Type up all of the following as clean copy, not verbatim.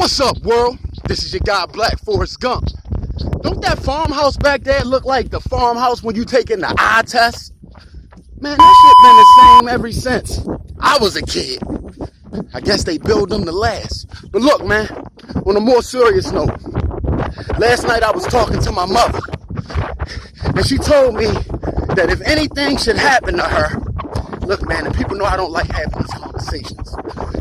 What's up, world? This is your guy, Black Forrest Gump. Don't that farmhouse back there look like the farmhouse when you taking the eye test? Man, that shit been the same ever since I was a kid. I guess they build them to last. But look, man, on a more serious note, last night I was talking to my mother, and she told me that if anything should happen to her, look, man, and people know I don't like having these conversations.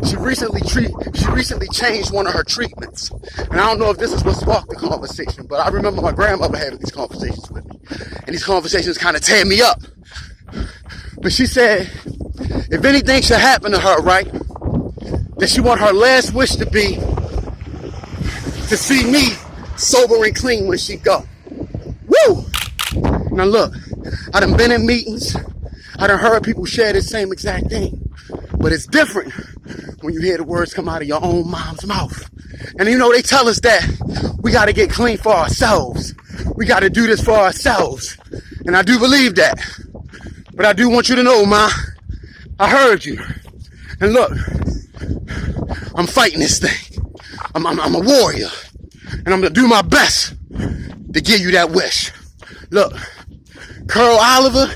She recently changed one of her treatments. And I don't know if this is what sparked the conversation, but I remember my grandmother having these conversations with me. And these conversations kind of tear me up. But she said, if anything should happen to her, right, that she want her last wish to be to see me sober and clean when she go. Woo! Now look, I done been in meetings. I done heard people share the same exact thing. But it's different when you hear the words come out of your own mom's mouth. And you know, they tell us that we got to get clean for ourselves. We got to do this for ourselves. And I do believe that. But I do want you to know, Ma, I heard you. And look, I'm fighting this thing. I'm a warrior. And I'm going to do my best to give you that wish. Look, Carl Oliver,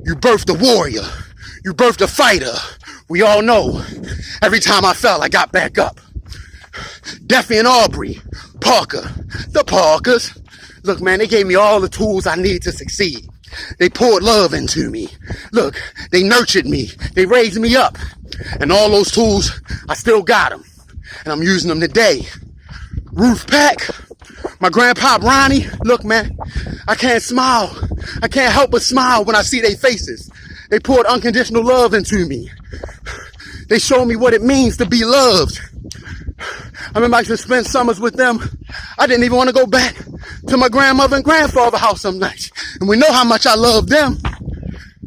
you birthed a warrior. You birthed a fighter. We all know. Every time I fell, I got back up. Daffy and Aubrey, Parker, the Parkers. Look, man, they gave me all the tools I need to succeed. They poured love into me. Look, they nurtured me. They raised me up. And all those tools, I still got them. And I'm using them today. Ruth Pack, my grandpa Ronnie. Look, man, I can't smile. I can't help but smile when I see their faces. They poured unconditional love into me. They showed me what it means to be loved. I remember I used to spend summers with them. I didn't even want to go back to my grandmother and grandfather's house some nights. And we know how much I love them.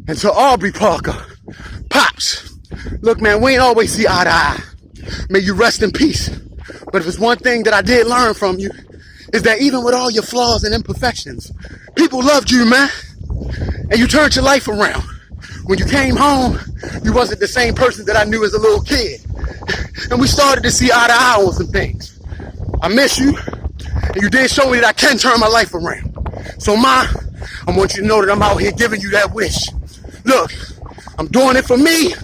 And to Aubrey Parker, Pops, look, man, we ain't always see eye to eye. May you rest in peace. But if it's one thing that I did learn from you, is that even with all your flaws and imperfections, people loved you, man. And you turned your life around. When you came home, you wasn't the same person that I knew as a little kid. And we started to see eye to eye on some things. I miss you, and you did show me that I can turn my life around. So, Ma, I want you to know that I'm out here giving you that wish. Look, I'm doing it for me,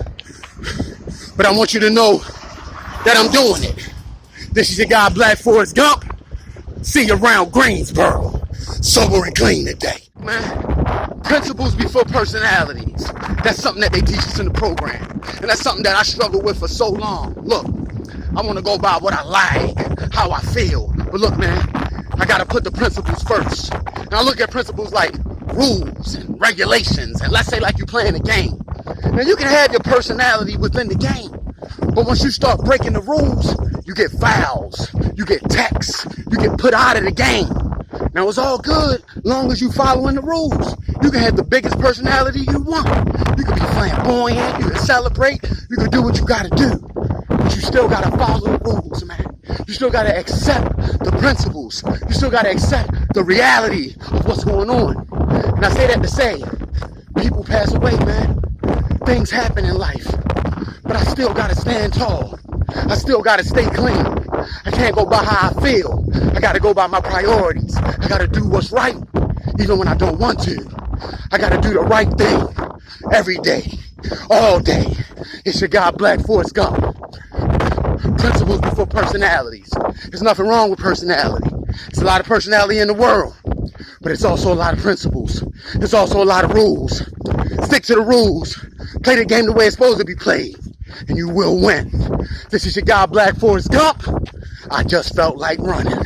but I want you to know that I'm doing it. This is your guy, Black Forrest Gump. See you around Greensboro. Sober and clean today. Man, principles before personalities. That's something that they teach us in the program. And that's something that I struggled with for so long. Look, I want to go by what I like, how I feel. But look, man, I got to put the principles first. And I look at principles like rules and regulations. And let's say like you're playing a game. Now, you can have your personality within the game. But once you start breaking the rules, you get fouls, you get texts, you get put out of the game. Now, it's all good long as you following the rules. You can have the biggest personality you want. You can be flamboyant, you can celebrate, you can do what you gotta do. But you still gotta follow the rules, man. You still gotta accept the principles. You still gotta accept the reality of what's going on. And I say that to say, people pass away, man. Things happen in life. But I still gotta stand tall. I still gotta stay clean. I can't go by how I feel. I gotta go by my priorities. I gotta do what's right, even when I don't want to. I gotta do the right thing every day, all day. It's your guy, Black Forrest Gump. Principles before personalities. There's nothing wrong with personality. There's a lot of personality in the world, but it's also a lot of principles. There's also a lot of rules. Stick to the rules. Play the game the way it's supposed to be played, and you will win. This is your guy, Black Forrest Gump. I just felt like running.